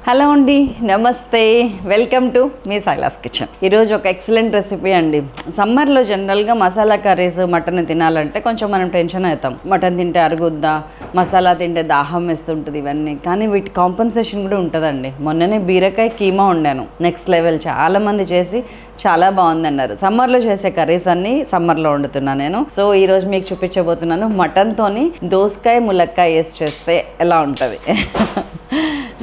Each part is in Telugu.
హలో అండి, నమస్తే, welcome to me Silas kitchen. ఈరోజు ఒక ఎక్సలెంట్ రెసిపీ అండి. సమ్మర్లో జనరల్గా మసాలా కర్రీస్ మటన్ తినాలంటే కొంచెం మనం టెన్షన్ అవుతాం. మటన్ తింటే అరుగుద్దా, మసాలా తింటే దాహం వేస్తుంటుంది, ఇవన్నీ. కానీ వీటి కాంపన్సేషన్ కూడా ఉంటుందండి. మొన్ననే బీరకాయ కీమా వండాను, నెక్స్ట్ లెవెల్. చాలామంది చేసి చాలా బాగుందన్నారు. సమ్మర్లో చేసే కర్రీస్ అన్నీ సమ్మర్లో వండుతున్నాను నేను. సో ఈరోజు మీకు చూపించబోతున్నాను మటన్తోని దోసకాయ ములక్కాయ వేసి చేస్తే ఎలా ఉంటుంది.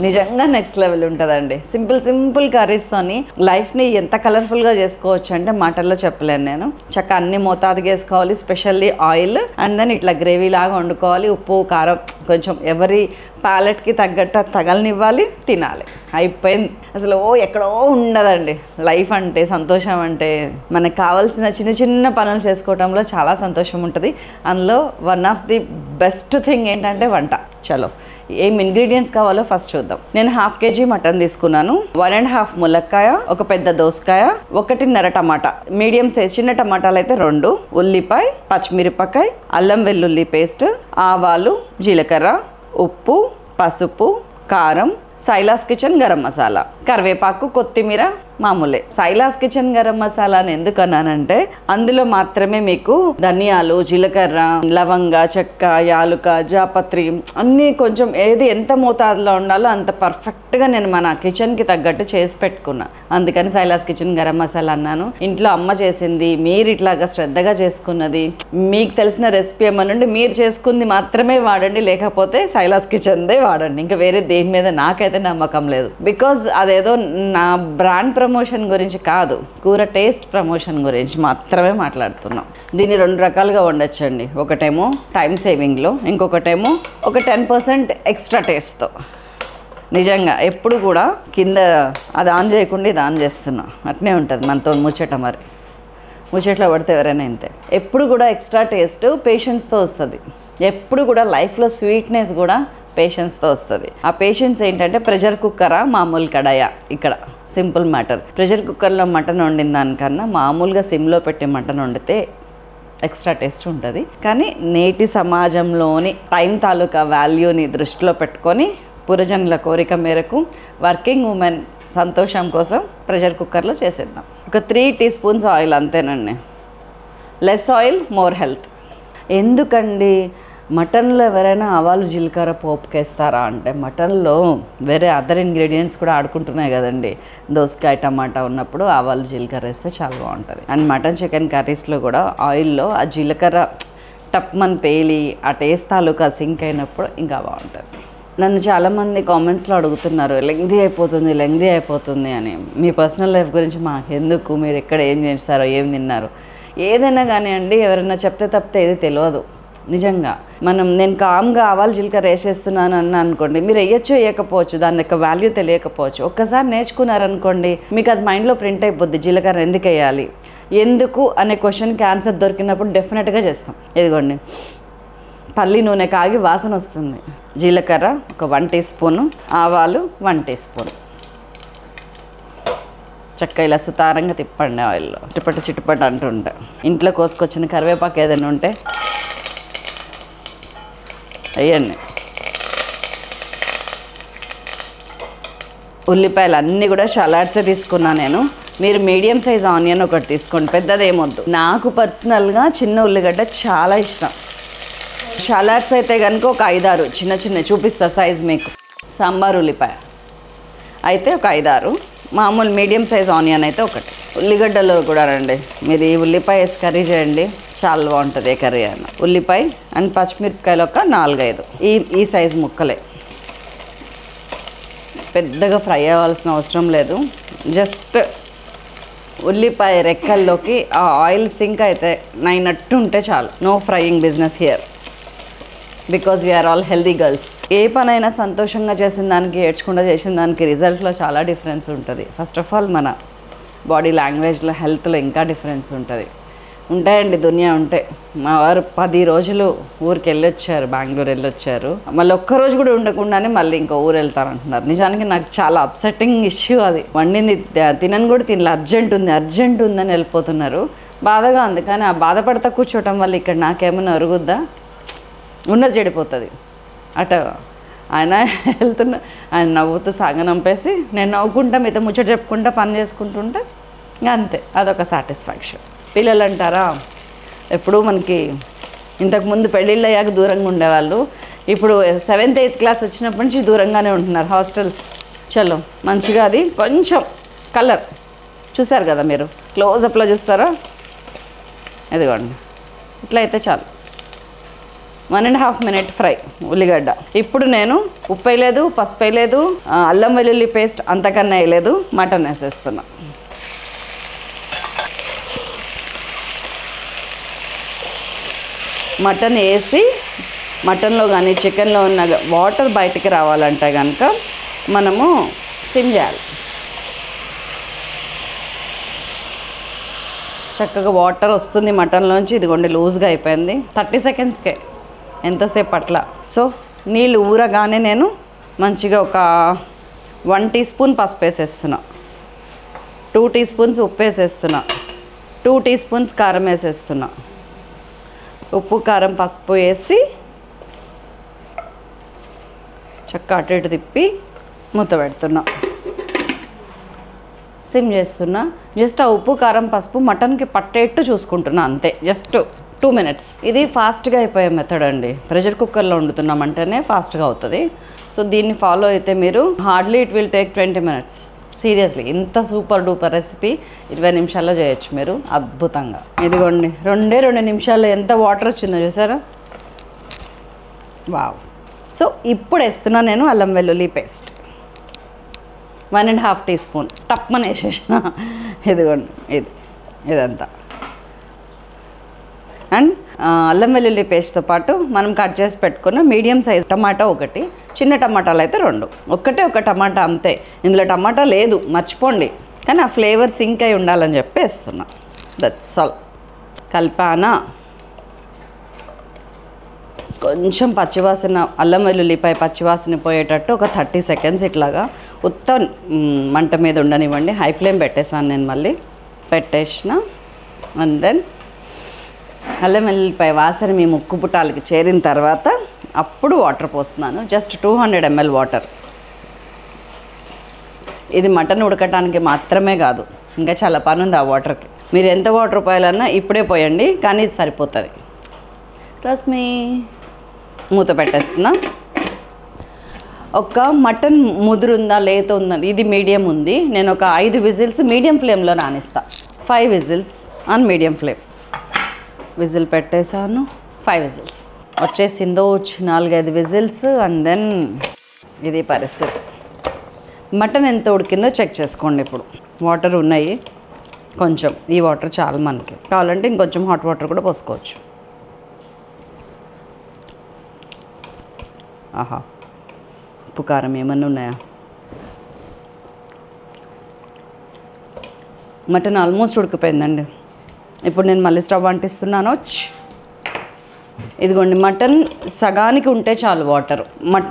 నిజంగా నెక్స్ట్ లెవెల్ ఉంటుందండి. సింపుల్ కర్రీస్తోని లైఫ్ని ఎంత కలర్ఫుల్గా చేసుకోవచ్చు అంటే మాటల్లో చెప్పలేను నేను. చక్కగా అన్ని మోతాదుగా వేసుకోవాలి, స్పెషల్లీ ఆయిల్, అండ్ దెన్ ఇట్లా గ్రేవీ లాగా వండుకోవాలి. ఉప్పు కారం కొంచెం ఎవరి ప్యాలెట్కి తగ్గట్టు తగలనివ్వాలి, తినాలి. అయిపోయింది. అసలు ఎక్కడో ఉండదండి లైఫ్ అంటే. సంతోషం అంటే మనకు కావాల్సిన చిన్న పనులు చేసుకోవడంలో చాలా సంతోషం ఉంటుంది. అందులో one of the best thing ఏంటంటే వంట. చలో ఏం ఇంగ్రీడియంట్స్ కావాలో ఫస్ట్ చూద్దాం. నేను 1/2 kg మటన్ తీసుకున్నాను, 1.5 ములక్కాయ, ఒక పెద్ద దోసకాయ, 1.5 టమాటా, మీడియం సైజ్. చిన్న టమాటాలు అయితే 2, ఉల్లిపాయ, పచ్చిమిరపకాయ, అల్లం వెల్లుల్లి పేస్ట్, ఆవాలు, జీలకర్ర, ఉప్పు, పసుపు, కారం, సైలాస్ కిచెన్ గరం మసాలా, కరివేపాకు, కొత్తిమీర మామూలే. సైలాస్ కిచెన్ గరం మసాలా అని ఎందుకు అన్నానంటే అందులో మాత్రమే మీకు ధనియాలు, జీలకర్ర, లవంగ, చెక్క, యాలుక, జాపత్రి అన్నీ కొంచెం ఏది ఎంత మోతాదులో ఉండాలో అంత పర్ఫెక్ట్గా నేను మన కిచెన్కి తగ్గట్టు చేసి పెట్టుకున్నా. అందుకని సైలాస్ కిచెన్ గరం మసాలా అన్నాను. ఇంట్లో అమ్మ చేసింది, మీరు ఇట్లాగా శ్రద్ధగా చేసుకున్నది, మీకు తెలిసిన రెసిపీ ఏమనండి, మీరు చేసుకుంది మాత్రమే వాడండి, లేకపోతే సైలాస్ కిచెన్దే వాడండి. ఇంకా వేరే దేని మీద నాకైతే నమ్మకం లేదు. బికాజ్ అదేదో నా బ్రాండ్ ప్రమోషన్ గురించి కాదు, కూర టేస్ట్ ప్రమోషన్ గురించి మాత్రమే మాట్లాడుతున్నాం. దీన్ని 2 రకాలుగా వండొచ్చండి. ఒకటేమో టైం సేవింగ్లో, ఇంకొకటేమో ఒక 10% ఎక్స్ట్రా టేస్ట్తో. నిజంగా ఎప్పుడు కూడా కింద అది ఆన్ చేయకుండా ఇది ఆన్ చేస్తున్నా, అట్నే ఉంటుంది మనతో ముచ్చట. మరి ముచ్చట్లో పడితే ఎవరైనా ఇంతే. ఎప్పుడు కూడా ఎక్స్ట్రా టేస్ట్ పేషెన్స్తో వస్తుంది. ఎప్పుడు కూడా లైఫ్లో స్వీట్నెస్ కూడా పేషెన్స్తో వస్తుంది. ఆ పేషెన్స్ ఏంటంటే ప్రెషర్ కుక్కరా మామూలు కడాయా. ఇక్కడ సింపుల్ మ్యాటర్. ప్రెషర్ కుక్కర్లో మటన్ వండిన దానికన్నా మామూలుగా సిమ్లో పెట్టి మటన్ వండితే ఎక్స్ట్రా టేస్ట్ ఉంటుంది. కానీ నేటి సమాజంలోని టైం తాలూకా వాల్యూని దృష్టిలో పెట్టుకొని పురజనుల కోరిక మేరకు వర్కింగ్ ఉమెన్ సంతోషం కోసం ప్రెషర్ కుక్కర్లో చేసేద్దాం. ఒక 3 teaspoons ఆయిల్ అంతేనండి. Less oil more health. ఎందుకండి మటన్లో ఎవరైనా ఆవాలు జీలకర్ర పోపుకేస్తారా అంటే, మటన్లో వేరే అదర్ ఇంగ్రీడియంట్స్ కూడా ఆడుకుంటున్నాయి కదండి. దోసకాయ టమాటా ఉన్నప్పుడు ఆవాలు జీలకర్ర వేస్తే చాలా బాగుంటుంది. అండ్ మటన్ చికెన్ కర్రీస్లో కూడా ఆయిల్లో ఆ జీలకర్ర టప్మన్ పేలి ఆ టేస్ట్ తాలూకా సింక్ అయినప్పుడు ఇంకా బాగుంటుంది. నన్ను చాలామంది కామెంట్స్లో అడుగుతున్నారు, లెంగ్దీ అయిపోతుంది అని. మీ పర్సనల్ లైఫ్ గురించి మాకు ఎందుకు, మీరు ఎక్కడ ఏం చేస్తారో, ఏం తిన్నారు, ఏదైనా కానీ అండి. ఎవరైనా చెప్తే తప్పితే ఏది తెలియదు. నిజంగా నేను కామ్గా ఆవాలు జీలకర్ర వేసేస్తున్నాను అనుకోండి, మీరు వేయచ్చు వేయకపోవచ్చు, దాని యొక్క వాల్యూ తెలియకపోవచ్చు. ఒక్కసారి నేర్చుకున్నారనుకోండి, మీకు అది మైండ్లో ప్రింట్ అయిపోద్ది. జీలకర్ర ఎందుకు వేయాలి, ఎందుకు అనే క్వశ్చన్కి ఆన్సర్ దొరికినప్పుడు డెఫినెట్గా చేస్తాం. ఇదిగోండి, పల్లి నూనె కాగి వాసన వస్తుంది. జీలకర్ర ఒక 1 teaspoon, ఆవాలు 1 teaspoon. చక్క ఇలా సుతారంగా తిప్పండి ఆయిల్లో. చిటుపట అంటుంటా. ఇంట్లో కోసుకొచ్చిన కరివేపాకు ఏదైనా ఉంటే వేయండి. ఉల్లిపాయలు అన్నీ కూడా షలాడ్సే తీసుకున్నాను నేను. మీరు మీడియం సైజ్ ఆనియన్ ఒకటి తీసుకోండి, పెద్దది ఏమొద్దు. నాకు పర్సనల్గా చిన్న ఉల్లిగడ్డ చాలా ఇష్టం. షలాడ్స్ అయితే కనుక ఒక 5-6 చిన్న చూపిస్తా సైజ్ మీకు. సాంబార్ ఉల్లిపాయ అయితే ఒక 5-6, మామూలు మీడియం సైజ్ ఆనియన్ అయితే ఒకటి. ఉల్లిగడ్డలో కూడా రండి, మీరు ఈ ఉల్లిపాయ వేసి కర్రీ చేయండి, చాలా బాగుంటుంది ఏ కర్రీ అయినా. ఉల్లిపాయ అండ్ పచ్చిమిరపకాయలు ఒక 4-5 ఈ సైజు ముక్కలే. పెద్దగా ఫ్రై అవ్వాల్సిన అవసరం లేదు. జస్ట్ ఉల్లిపాయ రెక్కల్లోకి ఆ ఆయిల్ సింక్ అయితే నైనట్టు ఉంటే చాలు. No frying business here, because we are all healthy girls. ఏ పనైనా సంతోషంగా చేసిన దానికి, ఏడ్చకుండా చేసిన దానికి రిజల్ట్లో చాలా డిఫరెన్స్ ఉంటుంది. ఫస్ట్ ఆఫ్ ఆల్ మన బాడీ లాంగ్వేజ్లో, హెల్త్లో ఇంకా డిఫరెన్స్ ఉంటుంది. ఉంటాయండి దునియా ఉంటాయి. మా వారు 10 రోజులు ఊరికి వెళ్ళొచ్చారు, బెంగళూరు వెళ్ళొచ్చారు. మళ్ళీ ఒక్కరోజు కూడా ఉండకుండానే మళ్ళీ ఇంకో ఊరు వెళ్తారంటున్నారు. నిజానికి నాకు చాలా అప్సెట్టింగ్ ఇష్యూ అది. వండింది తినని కూడా తినలే, అర్జెంట్ ఉందని వెళ్ళిపోతున్నారు. బాధగా ఉంది. కానీ ఆ బాధపడతా కూర్చోవటం వల్ల ఇక్కడ నాకేమైనా అరుగుద్దా, ఉన్నది చెడిపోతుంది. అట ఆయన వెళ్తున్నా, ఆయన నవ్వుతూ సాగనంపేసి నేను నవ్వుకుంటా మీతో ముచ్చట చెప్పుకుంటా పని చేసుకుంటుంటే ఇంకా అంతే, అదొక సాటిస్ఫాక్షన్. పిల్లలు అంటారా, ఎప్పుడు మనకి ఇంతకుముందు పెళ్ళిళ్ళు అయ్యాక దూరంగా ఉండేవాళ్ళు, ఇప్పుడు 7th 8th క్లాస్ వచ్చినప్పటి నుంచి దూరంగానే ఉంటున్నారు హాస్టల్స్. చలో మంచిగా అది కొంచెం కలర్ చూసారు కదా మీరు, క్లోజప్లో చూస్తారా, ఇదిగోండి ఇట్లా అయితే చాలు. 1.5 minute ఫ్రై ఉల్లిగడ్డ. ఇప్పుడు నేను ఉప్పు వేయలేదు, పసుపు వేయలేదు, అల్లం వెల్లుల్లి పేస్ట్ అంతకన్నా వేయలేదు, మటన్ వేసేస్తున్నా. మటన్ వేసి మటన్లో కానీ చికెన్లో ఉన్న వాటర్ బయటికి రావాలంటే కనుక మనము సిమ్ చేయాలి. చక్కగా వాటర్ వస్తుంది మటన్లోంచి, ఇదిగోండి లూజ్గా అయిపోయింది. 30 secondsకే, ఎంతసేపు అట్లా. సో నీళ్ళు ఊరగానే నేను మంచిగా ఒక 1 teaspoon పసుపు వేసేస్తున్నా, 2 teaspoons ఉప్పు వేసేస్తున్నా, 2 teaspoons కారం వేసేస్తున్నా. ఉప్పు కారం పసుపు వేసి చక్కగా అటు ఇటు తిప్పి మూత పెడుతున్నా, సిమ్ చేస్తున్నా. జస్ట్ ఆ ఉప్పు కారం పసుపు మటన్కి పట్టేట్టు చూసుకుంటున్నా అంతే, జస్ట్ 2 minutes. ఇది ఫాస్ట్గా అయిపోయే మెథడ్ అండి. ప్రెషర్ కుక్కర్లో వండుతున్నామంటేనే ఫాస్ట్గా అవుతుంది. సో దీన్ని ఫాలో అయితే మీరు hardly it will take 20 minutes. Seriously ఇంత సూపర్ డూపర్ రెసిపీ 20 నిమిషాల్లో చేయొచ్చు మీరు అద్భుతంగా. ఇదిగోండి 2 నిమిషాల్లో ఎంత వాటర్ వచ్చిందో చూసారా, వావ్. సో ఇప్పుడు వేస్తున్నా నేను అల్లం వెల్లుల్లి పేస్ట్ 1.5 teaspoon టప్మని వేసేసిన. ఇదిగోండి ఇదంతా. అండ్ అల్లం వెల్లుల్లి పేస్ట్తో పాటు మనం కట్ చేసి పెట్టుకున్న మీడియం సైజ్ టమాటా ఒకటి, చిన్న టమాటాలు అయితే 2, ఒక టమాటా అంతే. ఇందులో టమాటా లేదు మర్చిపోండి, కానీ ఆ ఫ్లేవర్ సింక్ అయి ఉండాలని చెప్పి వేస్తున్నా. That's all. కలిపానా, కొంచెం పచ్చివాసన అల్లం వెల్లుల్లిపై పచ్చివాసన పోయేటట్టు ఒక 30 seconds ఇట్లాగా ఉత్త మంట మీద ఉండనివ్వండి. హై ఫ్లేమ్ పెట్టేసాను నేను, మళ్ళీ పెట్టేసిన. అండ్ దెన్ అల్లం వెల్లుల్లిపై వాసన మీ ముక్కు పుటాలకి చేరిన తర్వాత అప్పుడు వాటర్ పోస్తున్నాను. Just 200 ml water. ఇది మటన్ ఉడకటానికి మాత్రమే కాదు, ఇంకా చాలా పని ఉంది ఆ వాటర్కి. మీరు ఎంత వాటర్ పోయాలన్నా ఇప్పుడే పోయండి, కానీ ఇది సరిపోతుంది. Trust me. మూత పెట్టేస్తున్నా. ఒక మటన్ ముదురుందా లేత ఉందా, ఇది మీడియం ఉంది. నేను ఒక 5 whistles మీడియం ఫ్లేమ్లో నానిస్తా. 5 whistles on medium flame. Whistle పెట్టేసాను. 5 whistles వచ్చేసిందో, 4-5 whistles. అండ్ దెన్ ఇది పరిస్థితి. మటన్ ఎంత ఉడికిందో చెక్ చేసుకోండి. ఇప్పుడు వాటర్ ఉన్నాయి కొంచెం, ఈ వాటర్ చాలు మనకి. కావాలంటే ఇంకొంచెం హాట్ వాటర్ కూడా పోసుకోవచ్చు. ఆహా, ఉప్పు కారం ఏమన్నా ఉన్నాయా? మటన్ ఆల్మోస్ట్ ఉడికిపోయిందండి. ఇప్పుడు నేను మళ్ళీ స్టవ్ అంటిస్తున్నాను. ఇదిగోండి మటన్ సగానికి ఉంటే చాలు వాటర్.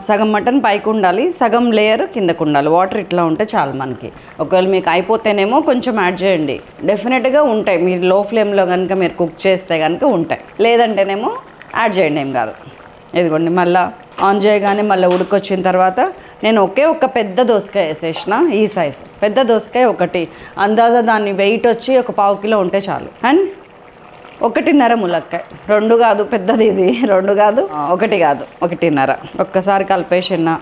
సగం మటన్ పైకి ఉండాలి, సగం లేయర్ కిందకు ఉండాలి. వాటర్ ఇట్లా ఉంటే చాలు మనకి. ఒకవేళ మీకు అయిపోతేనేమో కొంచెం యాడ్ చేయండి, డెఫినెట్గా ఉంటాయి. మీరు లో ఫ్లేమ్లో కనుక మీరు కుక్ చేస్తే కనుక ఉంటాయి, లేదంటేనేమో యాడ్ చేయండి, ఏం కాదు. ఇదిగోండి మళ్ళీ ఆన్ చేయగానే మళ్ళీ ఉడికొచ్చిన తర్వాత నేను ఒక పెద్ద దోసకాయ వేసేసిన. ఈ సైజు పెద్ద దోసకాయ ఒకటి, అందాజా దాన్ని వెయిట్ వచ్చి ఒక 1/4 కిలో ఉంటే చాలు. అండ్ 1.5 ములక్కాయ, 2 కాదు పెద్దది ఇది, 2 కాదు 1 కాదు 1.5. ఒక్కసారి కలిపేసిన.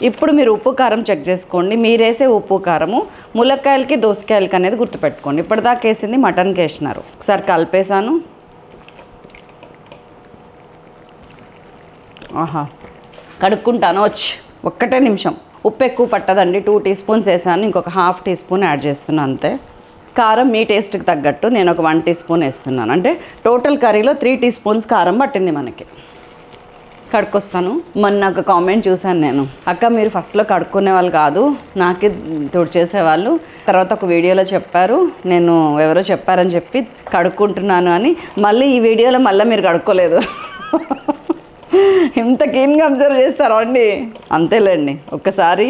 ఇప్పుడు మీరు ఉప్పు కారం చెక్ చేసుకోండి. మీరు వేసే ఉప్పు కారము ములక్కాయలకి దోసకాయలకి అనేది గుర్తుపెట్టుకోండి. ఇప్పటిదాకా వేసింది మటన్కి వేసినారు. ఒకసారి కలిపేసాను. ఆహా, కడుక్కుంటాను. 1 నిమిషం. ఉప్పు ఎక్కువ పట్టదండి, 2 teaspoons వేసాను, ఇంకొక 1/2 teaspoon యాడ్ చేస్తున్నాను అంతే. కారం మీ టేస్ట్కి తగ్గట్టు నేను ఒక 1 teaspoon వేస్తున్నాను. అంటే టోటల్ కర్రీలో 3 teaspoons కారం పట్టింది మనకి. కడుక్కొస్తాను. మొన్న ఒక కామెంట్ చూశాను నేను, అక్క మీరు ఫస్ట్లో కడుక్కునే వాళ్ళు కాదు, నాకే తుడిచేసేవాళ్ళు, తర్వాత ఒక వీడియోలో చెప్పారు, నేను ఎవరో చెప్పారని చెప్పి కడుక్కుంటున్నాను అని. మళ్ళీ ఈ వీడియోలో మళ్ళీ మీరు కడుక్కోలేదు. ఇంత క్లీన్గా అబ్జర్వ్ చేస్తారా అండి? అంతేలేండి, ఒక్కసారి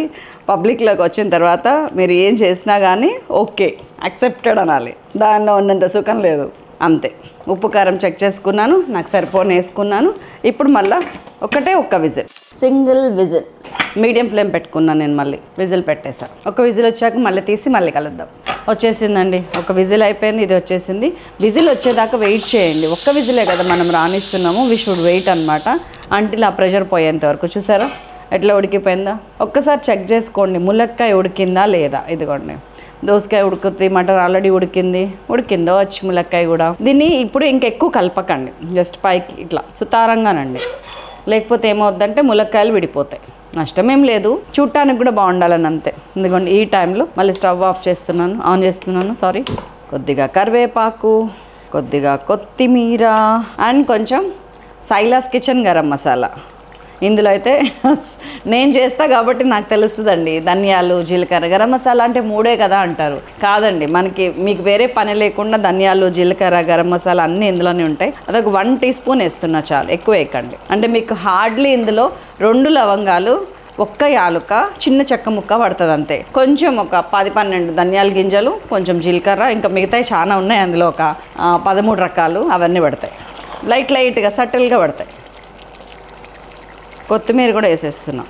పబ్లిక్లోకి వచ్చిన తర్వాత మీరు ఏం చేసినా కానీ ఓకే యాక్సెప్టెడ్ అనాలి, దానిలో ఉన్నంత సుఖం లేదు. అంతే. ఉప్పు కారం చెక్ చేసుకున్నాను, నాకు సరిపోని వేసుకున్నాను. ఇప్పుడు మళ్ళీ 1 whistle. Single whistle, medium flame పెట్టుకున్నాను నేను. మళ్ళీ విజిల్ పెట్టేసా. ఒక విజిల్ వచ్చాక మళ్ళీ తీసి మళ్ళీ కలుద్దాం. వచ్చేసిందండి, ఒక విజిల్ అయిపోయింది, ఇది వచ్చేసింది. విజిల్ వచ్చేదాకా వెయిట్ చేయండి. ఒక్క విజిలే కదా మనం రానిస్తున్నాము, వి షుడ్ వెయిట్ అనమాట అంటిల్ ఆ ప్రెషర్ పోయేంత వరకు. చూసారా ఎట్లా ఉడికిపోయిందా? ఒక్కసారి చెక్ చేసుకోండి ములక్కాయ ఉడికిందా లేదా. ఇదిగోండి దోసకాయ ఉడుకుతుంది, మటన్ ఆల్రెడీ ఉడికిందో వచ్చి ములక్కాయ కూడా. దీన్ని ఇప్పుడు ఇంకెక్కువ కలపకండి, జస్ట్ పైకి ఇట్లా సుతారంగానండి, లేకపోతే ఏమవుద్దంటే ములక్కాయలు విడిపోతాయి. నష్టమేం లేదు, చూడటానికి కూడా బాగుండాలని అంతే. ఎందుకంటే ఈ టైంలో మళ్ళీ స్టవ్ ఆన్ చేస్తున్నాను సారీ. కొద్దిగా కరివేపాకు, కొద్దిగా కొత్తిమీర అండ్ కొంచెం సైలాస్ కిచెన్ గరం మసాలా. ఇందులో అయితే నేను చేస్తా కాబట్టి నాకు తెలుస్తుందండి. ధనియాలు, జీలకర్ర, గరం మసాలా అంటే 3 కదా అంటారు. కాదండి, మీకు వేరే పని లేకుండా ధనియాలు, జీలకర్ర, గరం మసాలా అన్నీ ఇందులోనే ఉంటాయి. అదొక 1 టీ స్పూన్ వేస్తున్నా చాలు, ఎక్కువ వేయకండి. అంటే మీకు హార్డ్లీ ఇందులో 2 లవంగాలు, 1 యాలుక, చిన్న చెక్క ముక్క పడుతుంది అంతే. కొంచెం ఒక 10-12 ధనియాల గింజలు, కొంచెం జీలకర్ర, ఇంకా మిగతాయి చాలా ఉన్నాయి అందులో, ఒక 13 రకాలు అవన్నీ పడతాయి. లైట్గా సటిల్గా పడతాయి. కొత్తిమీర కూడా వేసేస్తున్నాం.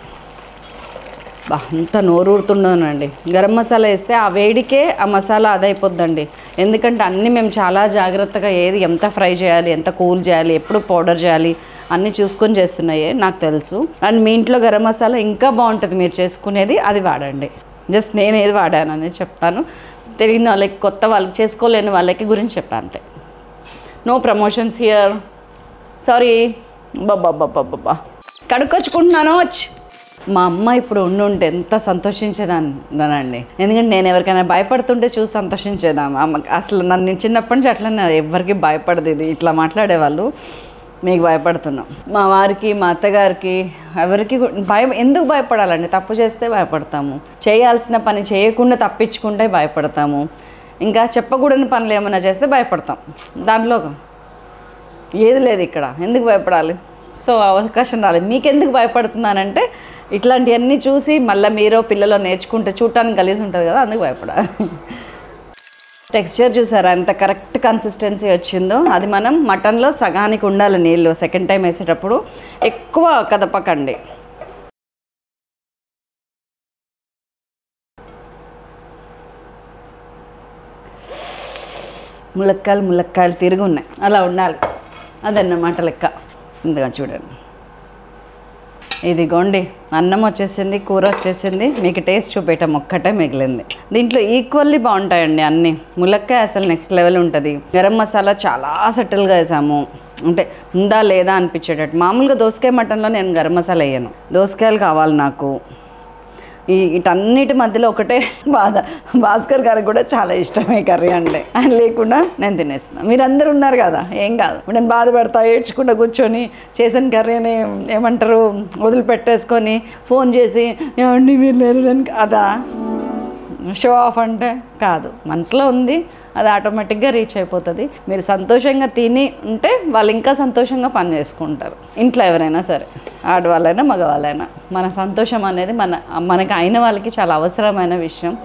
అంత నోరూరుతుండనండి. గరం మసాలా వేస్తే ఆ వేడికే ఆ మసాలా అదైపోద్దండి. ఎందుకంటే అన్నీ మేము చాలా జాగ్రత్తగా ఏది ఎంత ఫ్రై చేయాలి, ఎంత కూల్ చేయాలి, ఎప్పుడు పౌడర్ చేయాలి అన్నీ చూసుకొని చేస్తున్నాయే నాకు తెలుసు. అండ్ మీ ఇంట్లో గరం మసాలా ఇంకా బాగుంటుంది మీరు చేసుకునేది, అది వాడండి. జస్ట్ నేను ఏది వాడాను అనేది చెప్తాను. తెలియని వాళ్ళకి, కొత్త వాళ్ళకి, చేసుకోలేని వాళ్ళకి గురించి చెప్పాను అంతే. No promotions here. సారీ. బాబా కడుక్కొచ్చుకుంటున్నాను. మా అమ్మ ఇప్పుడు ఉండుంటే ఎంత సంతోషించేదానండి. ఎందుకంటే నేను ఎవరికైనా భయపడుతుంటే చూసి సంతోషించేదాం. అసలు నన్ను చిన్నప్పటి నుంచి అట్లా ఎవరికి భయపడదు. ఇది ఇట్లా మాట్లాడేవాళ్ళు, మీకు భయపడుతున్నాం. మా వారికి, మా అత్తగారికి, ఎవరికి ఎందుకు భయపడాలండి? తప్పు చేస్తే భయపడతాము, చేయాల్సిన పని చేయకుండా తప్పించుకుంటే భయపడతాము, ఇంకా చెప్పకూడని పనులు ఏమైనా చేస్తే భయపడతాం. దాంట్లో ఏది లేదు ఇక్కడ, ఎందుకు భయపడాలి? సో అవకాశం రాలేదు. మీకెందుకు భయపడుతున్నానంటే ఇట్లాంటివన్నీ చూసి మళ్ళీ మీరు పిల్లలు నేర్చుకుంటే చూడటానికి గలీజ్ ఉంటుంది కదా, అందుకు భయపడాలి. టెక్స్చర్ చూసారా ఎంత కరెక్ట్ కన్సిస్టెన్సీ వచ్చిందో? అది మనం మటన్లో సగానికి ఉండాలి నీళ్ళు. సెకండ్ టైం వేసేటప్పుడు ఎక్కువ కదపకండి. ములక్కాయలు తిరిగి ఉన్నాయి, అలా ఉండాలి. అదన్నమాట లెక్క. ఇందుగా చూడండి, ఇదిగోండి అన్నం వచ్చేసింది, కూర వచ్చేసింది. మీకు టేస్ట్ చూపేయటం ఒక్కటే మిగిలింది. దీంట్లో ఈక్వల్లీ బాగుంటాయండి అన్నీ. ములక్కాయ అసలు నెక్స్ట్ లెవెల్ ఉంటుంది. గరం మసాలా చాలా సటిల్గా వేసాము, అంటే ఉందా లేదా అనిపించేటట్టు. మామూలుగా దోసకాయ మటన్లో నేను గరం మసాలా వేయను, దోసకాయలు కావాలి నాకు. వీటన్నిటి మధ్యలో ఒకటే బాధ, భాస్కర్ గారికి కూడా చాలా ఇష్టమే కర్రీ అంటే. ఆయన లేకుండా నేను తినేస్తున్నాను. మీరందరూ ఉన్నారు కదా, ఏం కాదు. నేను బాధపడతా, ఏడ్చుకుంటూ కూర్చొని చేసిన కర్రీని ఏమంటారు వదిలిపెట్టేసుకొని ఫోన్ చేసి ఏమండి మీరు లేరు అదా షో ఆఫ్ అంటే కాదు. మనసులో ఉంది, అది ఆటోమేటిక్గా రీచ్ అయిపోతుంది. మీరు సంతోషంగా తిని ఉంటే వాళ్ళు ఇంకా సంతోషంగా పని చేసుకుంటారు. ఇంట్లో ఎవరైనా సరే, ఆడవాళ్ళైనా మగవాళ్ళైనా, మన సంతోషం అనేది మనకి అయిన వాళ్ళకి చాలా అవసరమైన విషయం.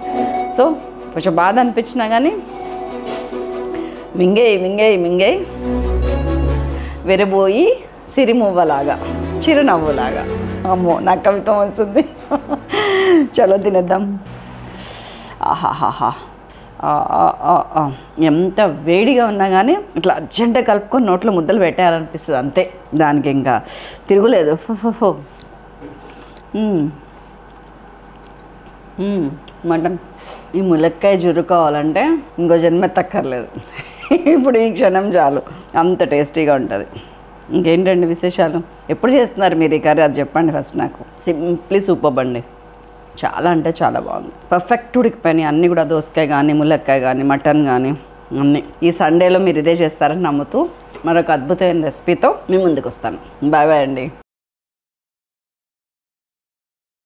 సో కొంచెం బాధ అనిపించినా కానీ మింగేయి విరబోయి సిరిమువ్వలాగా, చిరునవ్వులాగా. అమ్మో నాకు కవిత్వం వస్తుంది. చలో తినేద్దాం. ఆహాహాహా, ఎంత వేడిగా ఉన్నా కానీ ఇట్లా అర్జెంటుగా కలుపుకొని నోట్లో ముద్దలు పెట్టాలనిపిస్తుంది అంతే. దానికి ఇంకా తిరుగులేదు. మటన్ ఈ ములక్కాయ జుర్రుకోవాలంటే ఇంకో జన్మ తక్కర్లేదు. ఇప్పుడు ఈ క్షణం చాలు, అంత టేస్టీగా ఉంటుంది. ఇంకేంటండి విశేషాలు? ఎప్పుడు చేస్తున్నారు మీరు ఈ కర్రీ? అది చెప్పండి ఫస్ట్ నాకు. సింప్లీ సూపర్ అండి, చాలా అంటే చాలా బాగుంది. పర్ఫెక్ట్ ఉడికిపోయినాయి అన్నీ కూడా, దోసకాయ కానీ, ములక్కాయ కానీ, మటన్ కానీ అన్నీ. ఈ సండేలో మీరు ఇదే చేస్తారని నమ్ముతూ మరొక అద్భుతమైన రెసిపీతో మీ ముందుకు వస్తాను. బాయ్ బాయ్ అండి.